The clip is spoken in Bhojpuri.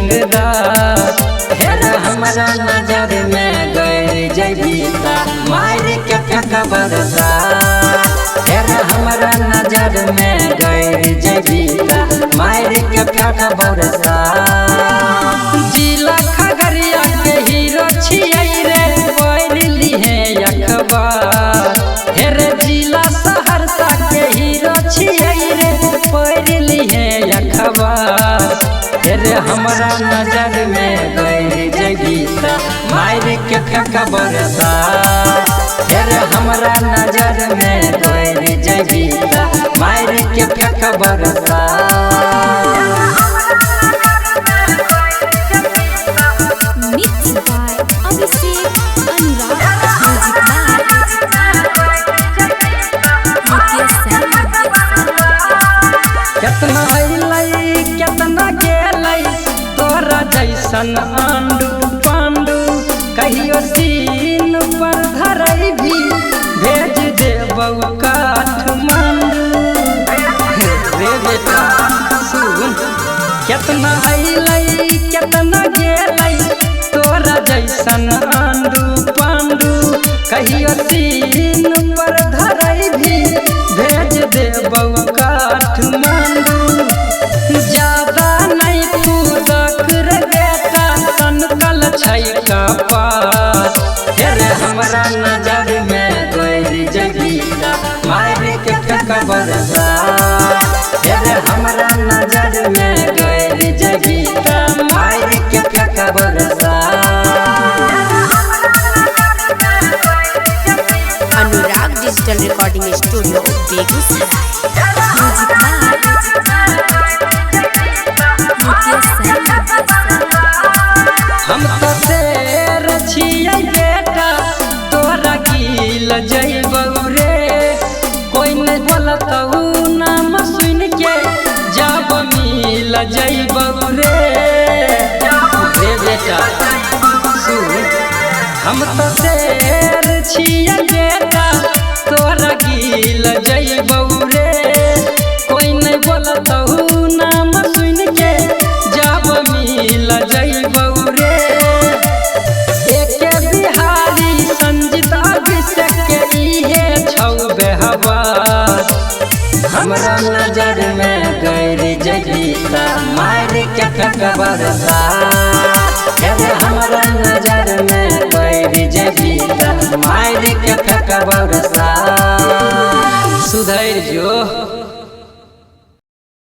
रंगदार। हेर हमरा नजर में गैर जैबीता मार के फेंक बरसात। हेर हमरा नजर में गैर जैबीता मार के फेंक बरसात। जिला खगड़िया के हीरो छियै रे पढ़ लिहे अखबार। हेर जिला सहरसा के हीरो छियै रे पढ़ लिहे अखबार। हेर हमरा नजर में गैर जैबीता मार के फेंक बरसात। हेर हमरा नजर में गैर जैबीता मार के फेंक बरसात। केतना अइलै केतना गेलै तोरा जैसन आंडू पांडू। कहियो सीन पर धरई भी भेज देबौ काठमांडू। रे बेटा सुन केतना अइलै केतना गेलै तोरा जैसन आंडू पांडू। कहियो सीन पर धरई भी भेज देबौ काठमांडू। ज्यादा नहीं कूदक रे बेटा सनकल छै कपार। हेर हमरा नजर में गैर जैबीता मार के फेंक बरसात। हेर हमरा नजर में गैर जैबीता मार के फेंक बरसात। Anurag digital recording studio Begusarai. हम तो शेर छियै बेटा तोरा गिल जैबौ रे। कोई नहीं बोलतौ नाम सुन के जब मिल जैबौ रे। बेटा सुन हम तो शेर छियै बेटा तोरा गिल जैबौ रे। कोई नहीं बोलतौ नाम सुन के जब मिल जैबौ रे। एके बिहारी संजीत अभिषेक के इहे छौ बेहबार। हमरा नजर में गैर जैबीता मार के फेंक बरसात।